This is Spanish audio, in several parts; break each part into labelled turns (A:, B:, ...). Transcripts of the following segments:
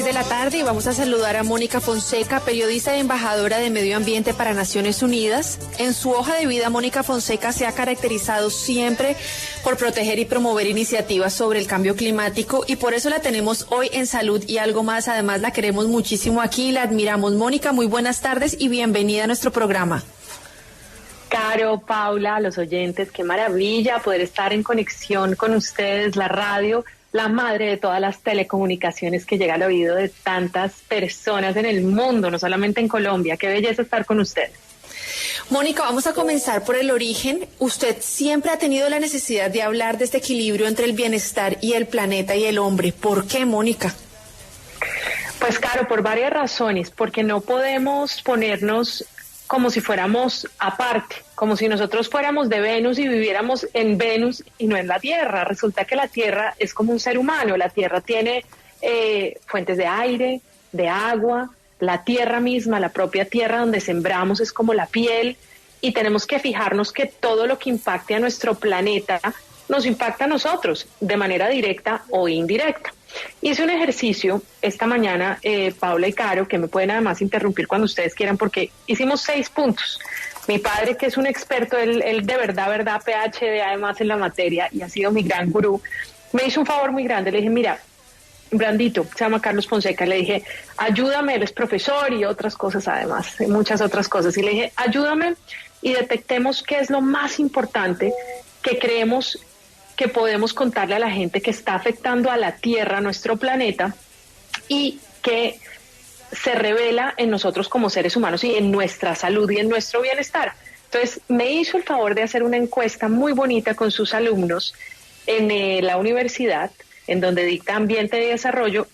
A: de la tarde y vamos a saludar a Mónica Fonseca, periodista y embajadora de Medio Ambiente para Naciones Unidas. En su hoja de vida, Mónica Fonseca se ha caracterizado siempre por proteger y promover iniciativas sobre el cambio climático y por eso la tenemos hoy en Salud y Algo Más. Además, la queremos muchísimo aquí y la admiramos. Mónica, muy buenas tardes y bienvenida a nuestro programa.
B: Caro, Paula, a los oyentes, qué maravilla poder estar en conexión con ustedes, la radio, la madre de todas las telecomunicaciones que llega al oído de tantas personas en el mundo, no solamente en Colombia. Qué belleza estar con ustedes.
A: Mónica, vamos a comenzar por el origen. Usted siempre ha tenido la necesidad de hablar de este equilibrio entre el bienestar y el planeta y el hombre. ¿Por qué, Mónica?
B: Pues, Caro, por varias razones, porque no podemos ponernos como si fuéramos aparte, como si nosotros fuéramos de Venus y viviéramos en Venus y no en la Tierra. Resulta que la Tierra es como un ser humano, la Tierra tiene fuentes de aire, de agua, la Tierra misma, la propia Tierra donde sembramos es como la piel y tenemos que fijarnos que todo lo que impacte a nuestro planeta nos impacta a nosotros de manera directa o indirecta. Hice un ejercicio esta mañana, Paula y Caro, que me pueden además interrumpir cuando ustedes quieran, porque hicimos 6 puntos. Mi padre, que es un experto, él de verdad, PhD además en la materia y ha sido mi gran gurú, me hizo un favor muy grande. Le dije, mira, Brandito, se llama Carlos Fonseca, le dije, ayúdame, él es profesor y otras cosas además, muchas otras cosas. Y le dije, ayúdame y detectemos qué es lo más importante que creemos que podemos contarle a la gente que está afectando a la Tierra, a nuestro planeta, y que se revela en nosotros como seres humanos y en nuestra salud y en nuestro bienestar. Entonces, me hizo el favor de hacer una encuesta muy bonita con sus alumnos en la universidad, en donde dicta Ambiente y Desarrollo,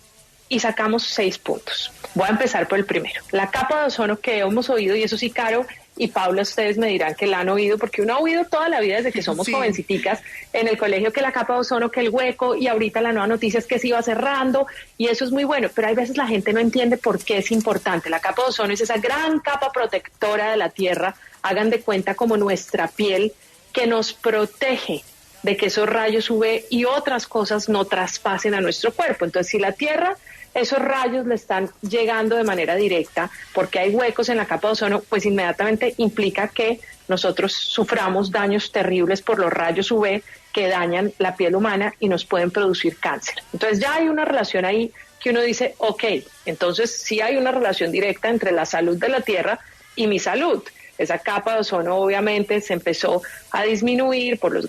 B: y sacamos 6 puntos. Voy a empezar por el primero. La capa de ozono que hemos oído, y eso sí, Caro y Paula, ustedes me dirán que la han oído, porque uno ha oído toda la vida desde que somos jovenciticas en el colegio que la capa de ozono, que el hueco, y ahorita la nueva noticia es que se iba cerrando, y eso es muy bueno, pero hay veces la gente no entiende por qué es importante. La capa de ozono es esa gran capa protectora de la Tierra, hagan de cuenta como nuestra piel, que nos protege de que esos rayos UV y otras cosas no traspasen a nuestro cuerpo. Entonces, si la Tierra, esos rayos le están llegando de manera directa porque hay huecos en la capa de ozono, pues inmediatamente implica que nosotros suframos daños terribles por los rayos UV que dañan la piel humana y nos pueden producir cáncer. Entonces ya hay una relación ahí que uno dice, ok, entonces sí hay una relación directa entre la salud de la Tierra y mi salud. Esa capa de ozono obviamente se empezó a disminuir por los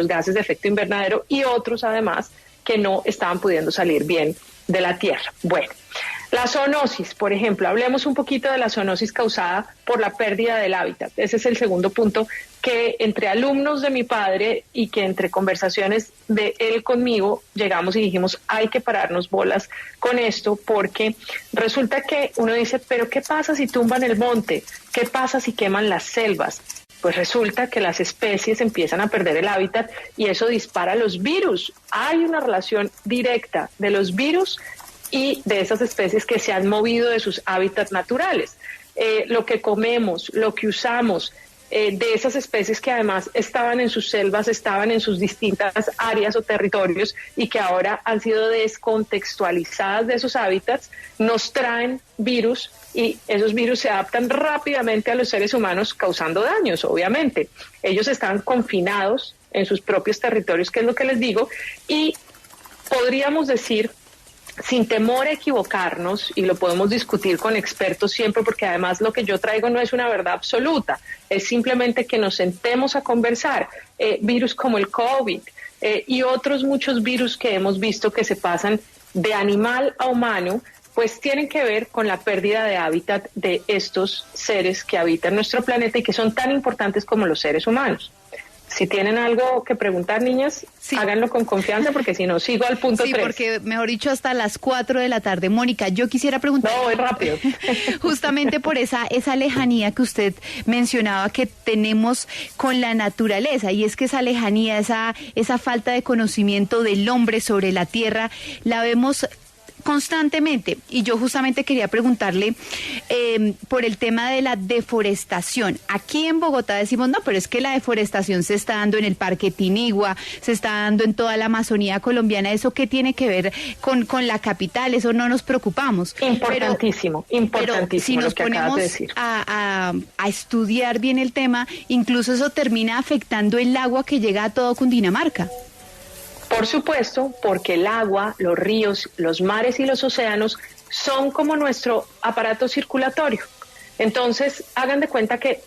B: gases de efecto invernadero y otros además que no estaban pudiendo salir bien de la Tierra. Bueno, la zoonosis, por ejemplo, hablemos un poquito de la zoonosis causada por la pérdida del hábitat. Ese es el segundo punto que entre alumnos de mi padre y que entre conversaciones de él conmigo llegamos y dijimos, hay que pararnos bolas con esto porque resulta que uno dice, pero ¿qué pasa si tumban el monte? ¿Qué pasa si queman las selvas? Pues resulta que las especies empiezan a perder el hábitat y eso dispara los virus. Hay una relación directa de los virus y de esas especies que se han movido de sus hábitats naturales. Lo que comemos, lo que usamos, de esas especies que además estaban en sus selvas, estaban en sus distintas áreas o territorios y que ahora han sido descontextualizadas de esos hábitats, nos traen virus y esos virus se adaptan rápidamente a los seres humanos causando daños, obviamente. Ellos están confinados en sus propios territorios, que es lo que les digo, y podríamos decir, sin temor a equivocarnos, y lo podemos discutir con expertos siempre, porque además lo que yo traigo no es una verdad absoluta, es simplemente que nos sentemos a conversar. Virus como el COVID y otros muchos virus que hemos visto que se pasan de animal a humano, pues tienen que ver con la pérdida de hábitat de estos seres que habitan nuestro planeta y que son tan importantes como los seres humanos. Si tienen algo que preguntar, niñas, sí, háganlo con confianza, porque si no, sigo al punto 3.
C: Sí, porque, mejor dicho, hasta las 4 de la tarde. Mónica, yo quisiera preguntar...
B: No, voy rápido.
C: Justamente por esa lejanía que usted mencionaba que tenemos con la naturaleza, y es que esa lejanía, esa falta de conocimiento del hombre sobre la tierra, la vemos constantemente. Y yo justamente quería preguntarle por el tema de la deforestación. Aquí en Bogotá decimos, no, pero es que la deforestación se está dando en el Parque Tinigua, se está dando en toda la Amazonía colombiana. ¿Eso qué tiene que ver con la capital? Eso no nos preocupamos.
B: Importantísimo, importantísimo.
C: Pero si nos ponemos a estudiar bien el tema, incluso eso termina afectando el agua que llega a todo Cundinamarca.
B: Por supuesto, porque el agua, los ríos, los mares y los océanos son como nuestro aparato circulatorio. Entonces, hagan de cuenta que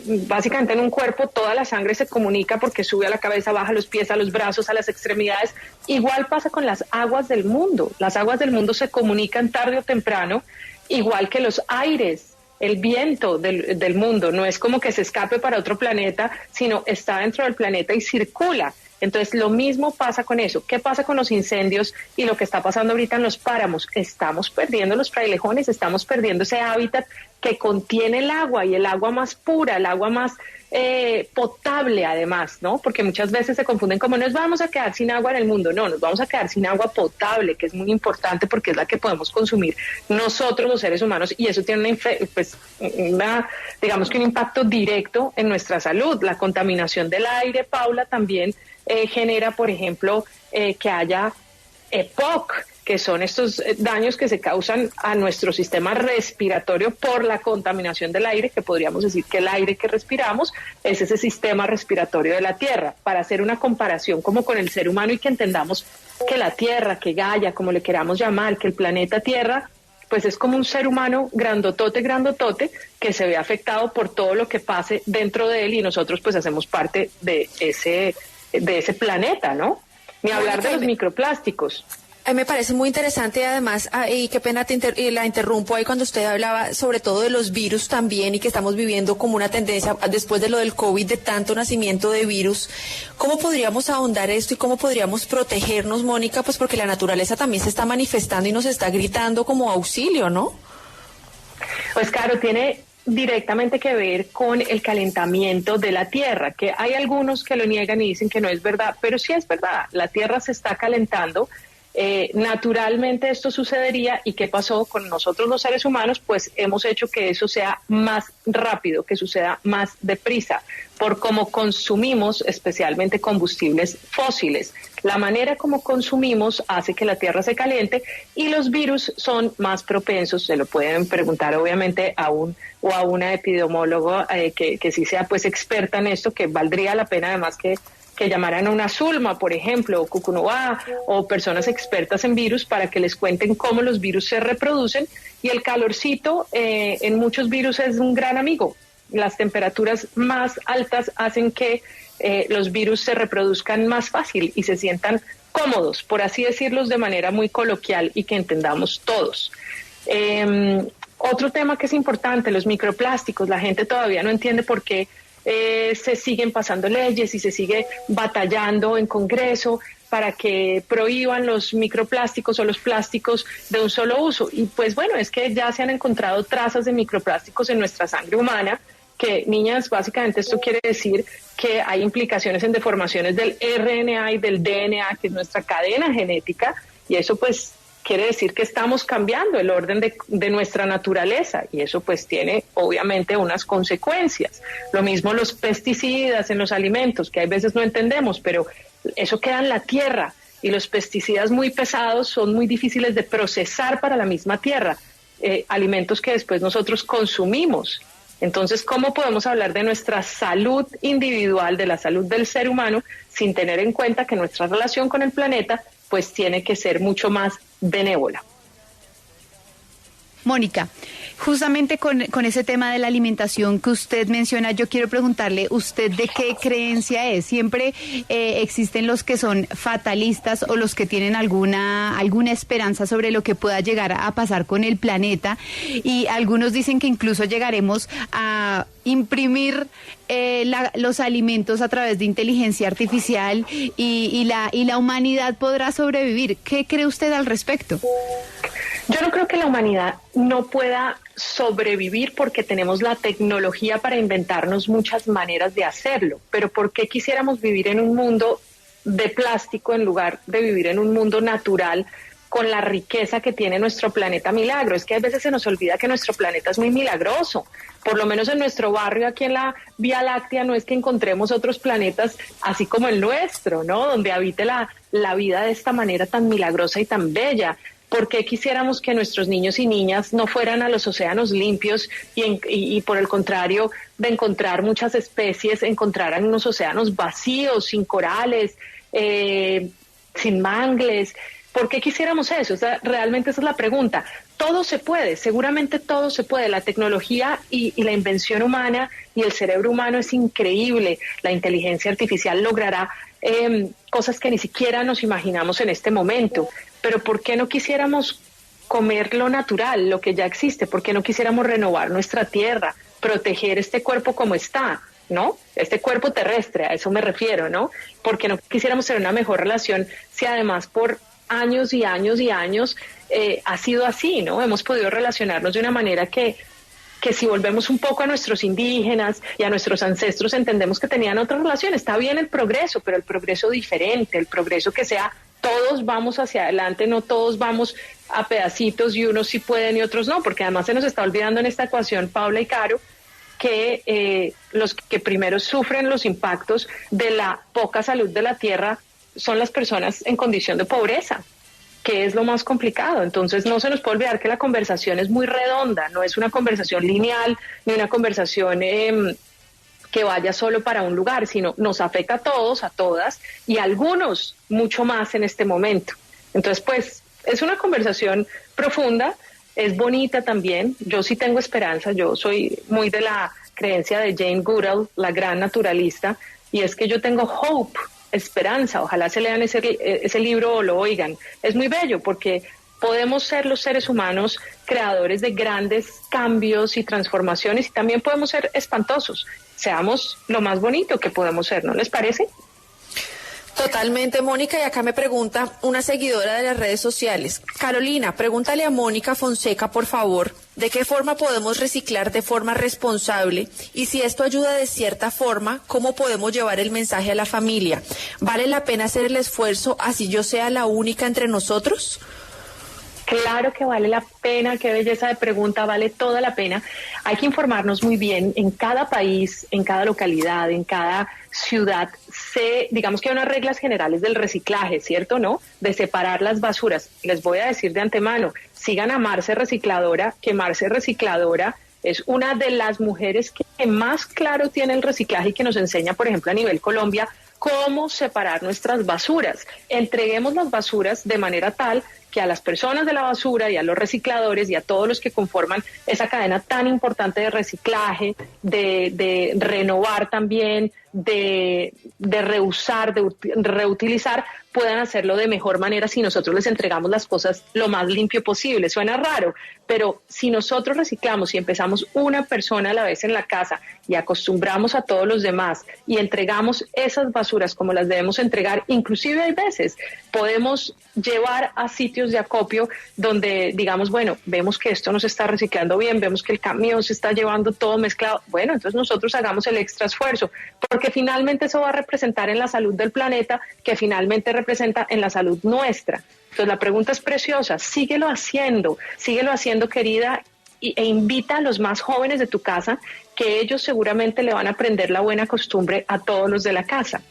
B: básicamente en un cuerpo toda la sangre se comunica porque sube a la cabeza, baja a los pies, a los brazos, a las extremidades. Igual pasa con las aguas del mundo. Las aguas del mundo se comunican tarde o temprano, igual que los aires. El viento del mundo no es como que se escape para otro planeta, sino está dentro del planeta y circula. Entonces, lo mismo pasa con eso. ¿Qué pasa con los incendios y lo que está pasando ahorita en los páramos? Estamos perdiendo los frailejones, estamos perdiendo ese hábitat que contiene el agua, y el agua más pura, el agua más potable además, ¿no? Porque muchas veces se confunden como nos vamos a quedar sin agua en el mundo. No, nos vamos a quedar sin agua potable, que es muy importante porque es la que podemos consumir nosotros los seres humanos, y eso tiene digamos que un impacto directo en nuestra salud. La contaminación del aire, Paula, también genera, por ejemplo, que haya EPOC, que son estos daños que se causan a nuestro sistema respiratorio por la contaminación del aire, que podríamos decir que el aire que respiramos es ese sistema respiratorio de la Tierra. Para hacer una comparación como con el ser humano y que entendamos que la Tierra, que Gaia, como le queramos llamar, que el planeta Tierra, pues es como un ser humano grandotote, que se ve afectado por todo lo que pase dentro de él, y nosotros pues hacemos parte de ese planeta, ¿no? Ni hablar de los microplásticos.
A: A mí me parece muy interesante, además, y qué pena la interrumpo ahí cuando usted hablaba sobre todo de los virus también, y que estamos viviendo como una tendencia después de lo del COVID, de tanto nacimiento de virus. ¿Cómo podríamos ahondar esto y cómo podríamos protegernos, Mónica? Pues porque la naturaleza también se está manifestando y nos está gritando como auxilio, ¿no?
B: Pues claro, tiene directamente que ver con el calentamiento de la Tierra, que hay algunos que lo niegan y dicen que no es verdad, pero sí es verdad, la Tierra se está calentando. Naturalmente esto sucedería, y ¿qué pasó con nosotros los seres humanos? Pues hemos hecho que eso sea más rápido, que suceda más deprisa, por cómo consumimos especialmente combustibles fósiles. La manera como consumimos hace que la Tierra se caliente, y los virus son más propensos. Se lo pueden preguntar obviamente a una epidemióloga que sí sea pues experta en esto, que valdría la pena además que llamaran a una Zulma, por ejemplo, o Cucunubá, o personas expertas en virus, para que les cuenten cómo los virus se reproducen. Y el calorcito en muchos virus es un gran amigo. Las temperaturas más altas hacen que los virus se reproduzcan más fácil y se sientan cómodos, por así decirlos de manera muy coloquial y que entendamos todos. Otro tema que es importante, los microplásticos. La gente todavía no entiende por qué se siguen pasando leyes y se sigue batallando en Congreso para que prohíban los microplásticos o los plásticos de un solo uso. Y pues bueno, es que ya se han encontrado trazas de microplásticos en nuestra sangre humana, que, niñas, básicamente esto quiere decir que hay implicaciones en deformaciones del RNA y del DNA, que es nuestra cadena genética, y eso pues quiere decir que estamos cambiando el orden de nuestra naturaleza, y eso pues tiene obviamente unas consecuencias. Lo mismo los pesticidas en los alimentos, que hay veces no entendemos, pero eso queda en la tierra, y los pesticidas muy pesados son muy difíciles de procesar para la misma tierra, alimentos que después nosotros consumimos. Entonces, ¿cómo podemos hablar de nuestra salud individual, de la salud del ser humano, sin tener en cuenta que nuestra relación con el planeta pues tiene que ser mucho más benévola?
C: Mónica, justamente con ese tema de la alimentación que usted menciona, yo quiero preguntarle, ¿usted de qué creencia es? Siempre existen los que son fatalistas o los que tienen alguna esperanza sobre lo que pueda llegar a pasar con el planeta, y algunos dicen que incluso llegaremos a imprimir los alimentos a través de inteligencia artificial y la humanidad podrá sobrevivir. ¿Qué cree usted al respecto?
B: Yo no creo que la humanidad no pueda sobrevivir, porque tenemos la tecnología para inventarnos muchas maneras de hacerlo, pero ¿por qué quisiéramos vivir en un mundo de plástico en lugar de vivir en un mundo natural, con la riqueza que tiene nuestro planeta milagro. Es que a veces se nos olvida que nuestro planeta es muy milagroso. Por lo menos en nuestro barrio, aquí en la Vía Láctea, no es que encontremos otros planetas así como el nuestro, ¿no? Donde habite la vida de esta manera tan milagrosa y tan bella. ¿Por qué quisiéramos que nuestros niños y niñas no fueran a los océanos limpios y por el contrario de encontrar muchas especies, encontraran unos océanos vacíos, sin corales, sin mangles? ¿Por qué quisiéramos eso? Realmente esa es la pregunta. Todo se puede, seguramente todo se puede. La tecnología y la invención humana y el cerebro humano es increíble. La inteligencia artificial logrará cosas que ni siquiera nos imaginamos en este momento. Pero ¿por qué no quisiéramos comer lo natural, lo que ya existe? ¿Por qué no quisiéramos renovar nuestra tierra, proteger este cuerpo como está, ¿no? Este cuerpo terrestre, a eso me refiero, ¿no? ¿Por qué no quisiéramos tener una mejor relación si además por años y años y años ha sido así, ¿no? Hemos podido relacionarnos de una manera que si volvemos un poco a nuestros indígenas y a nuestros ancestros, entendemos que tenían otra relación. Está bien el progreso, pero el progreso diferente, el progreso que sea todos vamos hacia adelante, no todos vamos a pedacitos y unos sí pueden y otros no, porque además se nos está olvidando en esta ecuación, Paula y Caro, que los que primero sufren los impactos de la poca salud de la tierra son las personas en condición de pobreza, que es lo más complicado. Entonces no se nos puede olvidar que la conversación es muy redonda, no es una conversación lineal, ni una conversación que vaya solo para un lugar, sino nos afecta a todos, a todas, y a algunos mucho más en este momento. Entonces, pues, es una conversación profunda, es bonita también. Yo sí tengo esperanza, yo soy muy de la creencia de Jane Goodall, la gran naturalista, y es que yo tengo hope, esperanza. Ojalá se lean ese libro o lo oigan. Es muy bello porque podemos ser los seres humanos creadores de grandes cambios y transformaciones, y también podemos ser espantosos. Seamos lo más bonito que podemos ser, ¿no les parece?
A: Totalmente, Mónica, y acá me pregunta una seguidora de las redes sociales. Carolina, pregúntale a Mónica Fonseca, por favor, ¿de qué forma podemos reciclar de forma responsable? Y si esto ayuda de cierta forma, ¿cómo podemos llevar el mensaje a la familia? ¿Vale la pena hacer el esfuerzo así yo sea la única entre nosotros?
B: Claro que vale la pena, qué belleza de pregunta, vale toda la pena. Hay que informarnos muy bien en cada país, en cada localidad, en cada ciudad. Digamos que hay unas reglas generales del reciclaje, ¿cierto? ¿No? De separar las basuras. Les voy a decir de antemano, sigan a Marce Recicladora, que Marce Recicladora es una de las mujeres que más claro tiene el reciclaje y que nos enseña, por ejemplo, a nivel Colombia, cómo separar nuestras basuras. Entreguemos las basuras de manera tal que a las personas de la basura y a los recicladores y a todos los que conforman esa cadena tan importante de reciclaje, de renovar también, de reusar, de reutilizar, puedan hacerlo de mejor manera si nosotros les entregamos las cosas lo más limpio posible. Suena raro, pero si nosotros reciclamos y empezamos una persona a la vez en la casa y acostumbramos a todos los demás y entregamos esas basuras como las debemos entregar, inclusive hay veces podemos llevar a sitios de acopio donde digamos, bueno, vemos que esto no se está reciclando bien, vemos que el camión se está llevando todo mezclado, bueno, entonces nosotros hagamos el extra esfuerzo, porque finalmente eso va a representar en la salud del planeta, que finalmente representa en la salud nuestra. Entonces la pregunta es preciosa, síguelo haciendo querida, e invita a los más jóvenes de tu casa, que ellos seguramente le van a aprender la buena costumbre a todos los de la casa.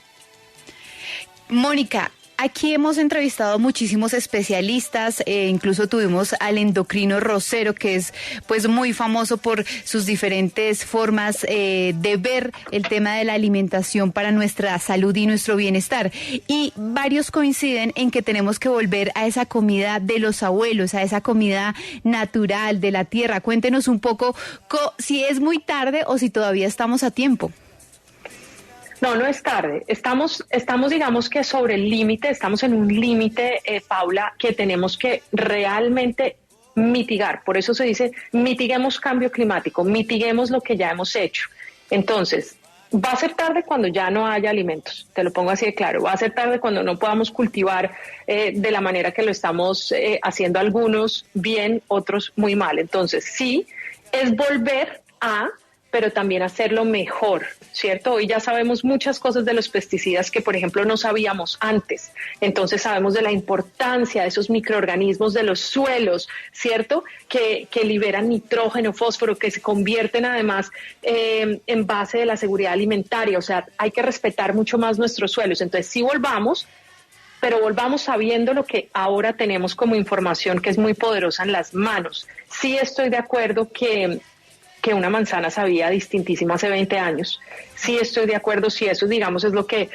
C: Mónica, aquí hemos entrevistado muchísimos especialistas, incluso tuvimos al endocrino Rosero, que es pues muy famoso por sus diferentes formas de ver el tema de la alimentación para nuestra salud y nuestro bienestar. Y varios coinciden en que tenemos que volver a esa comida de los abuelos, a esa comida natural de la tierra. Cuéntenos un poco si es muy tarde o si todavía estamos a tiempo.
B: No, no es tarde. Estamos digamos que sobre el límite, estamos en un límite, Paula, que tenemos que realmente mitigar. Por eso se dice, mitiguemos cambio climático, mitiguemos lo que ya hemos hecho. Entonces, va a ser tarde cuando ya no haya alimentos, te lo pongo así de claro. Va a ser tarde cuando no podamos cultivar de la manera que lo estamos haciendo algunos bien, otros muy mal. Entonces, sí, es volver a pero también hacerlo mejor, ¿cierto? Hoy ya sabemos muchas cosas de los pesticidas que, por ejemplo, no sabíamos antes. Entonces sabemos de la importancia de esos microorganismos de los suelos, ¿cierto? Que liberan nitrógeno, fósforo, que se convierten además en base de la seguridad alimentaria. O sea, hay que respetar mucho más nuestros suelos. Entonces, sí volvamos, pero volvamos sabiendo lo que ahora tenemos como información, que es muy poderosa en las manos. Sí estoy de acuerdo que una manzana sabía distintísima hace 20 años. Sí estoy de acuerdo, si eso, digamos, es lo que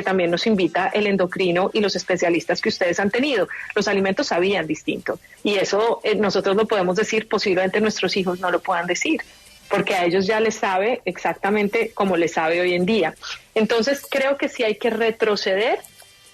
B: también nos invita el endocrino y los especialistas que ustedes han tenido. Los alimentos sabían distinto, y eso nosotros lo podemos decir, posiblemente nuestros hijos no lo puedan decir, porque a ellos ya les sabe exactamente como les sabe hoy en día. Entonces creo que sí hay que retroceder,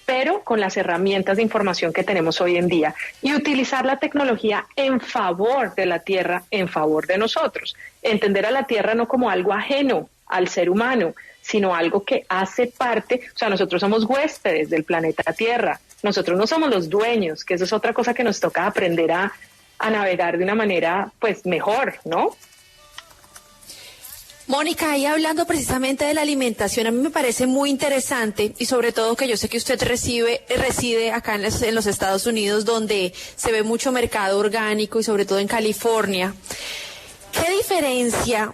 B: pero con las herramientas de información que tenemos hoy en día, y utilizar la tecnología en favor de la tierra, en favor de nosotros. Entender a la tierra no como algo ajeno al ser humano, sino algo que hace parte. O sea, nosotros somos huéspedes del planeta Tierra, nosotros no somos los dueños, que eso es otra cosa que nos toca aprender a navegar de una manera pues mejor, ¿no?
A: Mónica, ahí hablando precisamente de la alimentación, a mí me parece muy interesante, y sobre todo que yo sé que usted reside acá en los Estados Unidos, donde se ve mucho mercado orgánico, y sobre todo en California. ¿Qué diferencia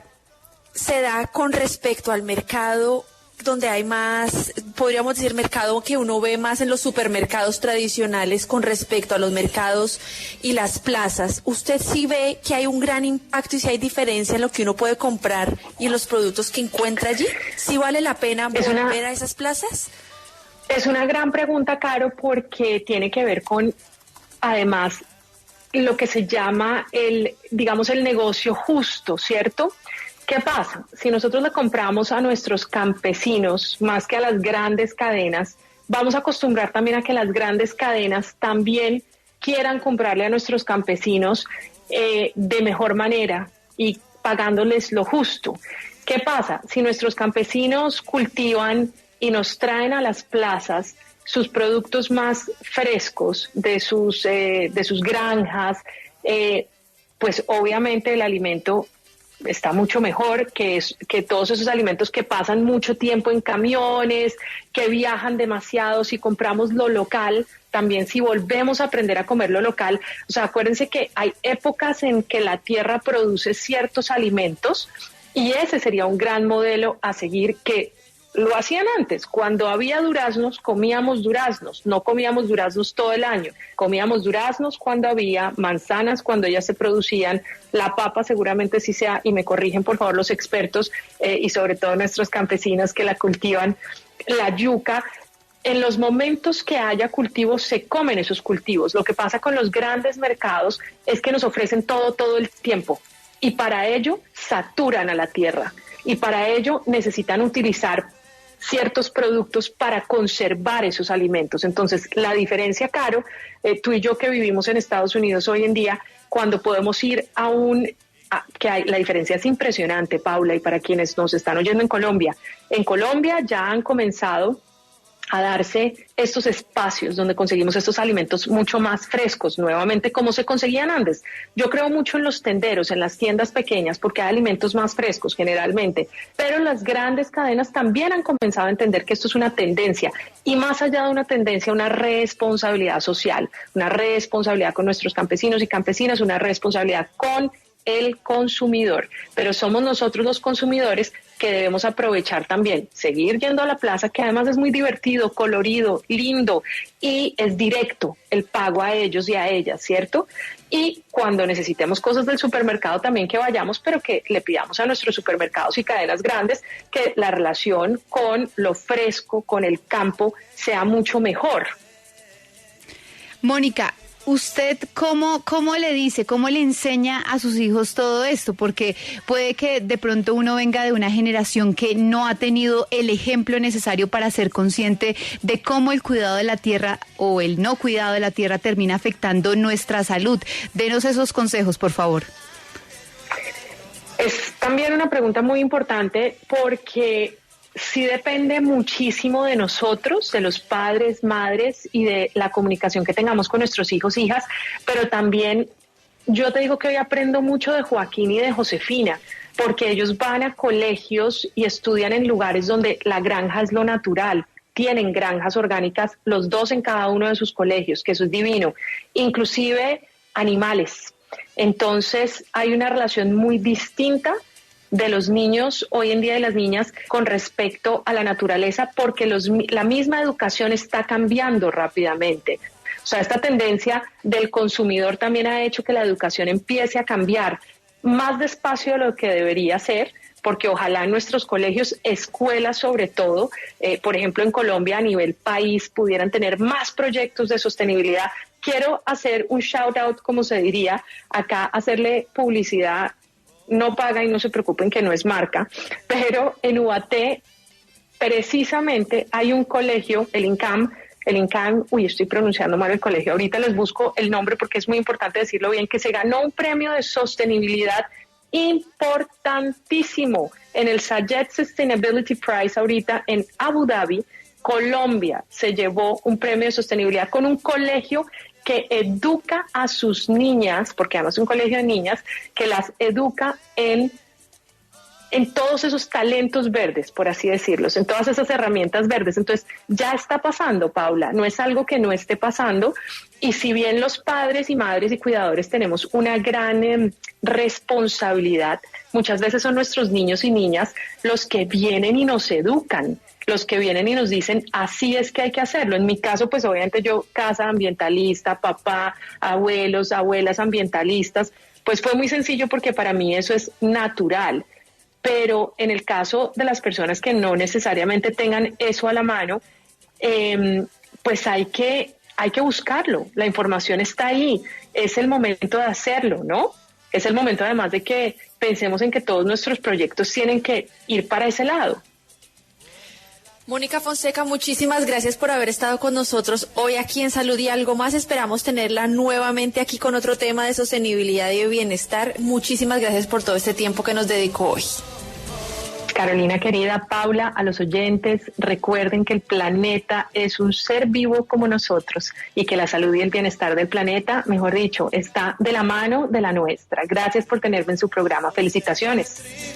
A: se da con respecto al mercado donde hay más, podríamos decir, mercado que uno ve más en los supermercados tradicionales con respecto a los mercados y las plazas? ¿Usted sí ve que hay un gran impacto y si hay diferencia en lo que uno puede comprar y en los productos que encuentra allí? ¿Sí vale la pena volver a esas plazas?
B: Es una gran pregunta, Caro, porque tiene que ver con, además, lo que se llama el negocio justo, ¿cierto? ¿Qué pasa? Si nosotros le compramos a nuestros campesinos más que a las grandes cadenas, vamos a acostumbrar también a que las grandes cadenas también quieran comprarle a nuestros campesinos de mejor manera y pagándoles lo justo. ¿Qué pasa? Si nuestros campesinos cultivan y nos traen a las plazas sus productos más frescos de sus granjas, pues obviamente el alimento está mucho mejor que todos esos alimentos que pasan mucho tiempo en camiones, que viajan demasiado. Si compramos lo local, también si volvemos a aprender a comer lo local, o sea, acuérdense que hay épocas en que la tierra produce ciertos alimentos, y ese sería un gran modelo a seguir, que lo hacían antes. Cuando había duraznos, comíamos duraznos, no comíamos duraznos todo el año, comíamos duraznos cuando había manzanas, cuando ellas se producían, la papa seguramente sí sea, y me corrigen por favor los expertos y sobre todo nuestros campesinos que la cultivan, la yuca. En los momentos que haya cultivos se comen esos cultivos. Lo que pasa con los grandes mercados es que nos ofrecen todo el tiempo, y para ello saturan a la tierra, y para ello necesitan utilizar ciertos productos para conservar esos alimentos. Entonces, la diferencia, Caro, tú y yo que vivimos en Estados Unidos hoy en día, cuando podemos ir la diferencia es impresionante, Paula, y para quienes nos están oyendo en Colombia ya han comenzado a darse estos espacios donde conseguimos estos alimentos mucho más frescos, nuevamente como se conseguían antes. Yo creo mucho en los tenderos, en las tiendas pequeñas, porque hay alimentos más frescos generalmente, pero las grandes cadenas también han comenzado a entender que esto es una tendencia, y más allá de una tendencia, una responsabilidad social, una responsabilidad con nuestros campesinos y campesinas, una responsabilidad con el consumidor. Pero somos nosotros los consumidores que debemos aprovechar también, seguir yendo a la plaza, que además es muy divertido, colorido, lindo, y es directo el pago a ellos y a ellas, ¿cierto? Y cuando necesitemos cosas del supermercado también que vayamos, pero que le pidamos a nuestros supermercados y cadenas grandes que la relación con lo fresco, con el campo, sea mucho mejor.
C: Mónica, ¿usted cómo le dice, cómo le enseña a sus hijos todo esto? Porque puede que de pronto uno venga de una generación que no ha tenido el ejemplo necesario para ser consciente de cómo el cuidado de la tierra o el no cuidado de la tierra termina afectando nuestra salud. Denos esos consejos, por favor.
B: Es también una pregunta muy importante, porque sí depende muchísimo de nosotros, de los padres, madres, y de la comunicación que tengamos con nuestros hijos, hijas, pero también yo te digo que hoy aprendo mucho de Joaquín y de Josefina. porque ellos van a colegios y estudian en lugares donde la granja es lo natural. Tienen granjas orgánicas, los dos en cada uno de sus colegios, que eso es divino. Inclusive animales. Entonces hay una relación muy distinta de los niños hoy en día y las niñas con respecto a la naturaleza, porque la misma educación está cambiando rápidamente. O sea, esta tendencia del consumidor también ha hecho que la educación empiece a cambiar más despacio de lo que debería ser, porque ojalá en nuestros colegios, escuelas sobre todo, por ejemplo en Colombia a nivel país, pudieran tener más proyectos de sostenibilidad. Quiero hacer un shout out, como se diría, acá hacerle publicidad, no paga y no se preocupen que no es marca, pero en UAT precisamente hay un colegio, el INCAM, estoy pronunciando mal el colegio, ahorita les busco el nombre porque es muy importante decirlo bien, que se ganó un premio de sostenibilidad importantísimo en el Sayed Sustainability Prize ahorita en Abu Dhabi. Colombia se llevó un premio de sostenibilidad con un colegio que educa a sus niñas, porque además es un colegio de niñas, que las educa en todos esos talentos verdes, por así decirlos, en todas esas herramientas verdes. Entonces, ya está pasando, Paula, no es algo que no esté pasando. Y si bien los padres y madres y cuidadores tenemos una gran responsabilidad, muchas veces son nuestros niños y niñas los que vienen y nos educan, los que vienen y nos dicen, así es que hay que hacerlo. En mi caso, pues obviamente yo, casa ambientalista, papá, abuelos, abuelas ambientalistas, pues fue muy sencillo porque para mí eso es natural. Pero en el caso de las personas que no necesariamente tengan eso a la mano, pues hay que buscarlo. La información está ahí. Es el momento de hacerlo, ¿no? Es el momento además de que pensemos en que todos nuestros proyectos tienen que ir para ese lado.
A: Mónica Fonseca, muchísimas gracias por haber estado con nosotros hoy aquí en Salud y Algo Más. Esperamos tenerla nuevamente aquí con otro tema de sostenibilidad y de bienestar. Muchísimas gracias por todo este tiempo que nos dedicó hoy.
B: Carolina querida, Paula, a los oyentes, recuerden que el planeta es un ser vivo como nosotros y que la salud y el bienestar del planeta, mejor dicho, está de la mano de la nuestra. Gracias por tenerme en su programa. Felicitaciones.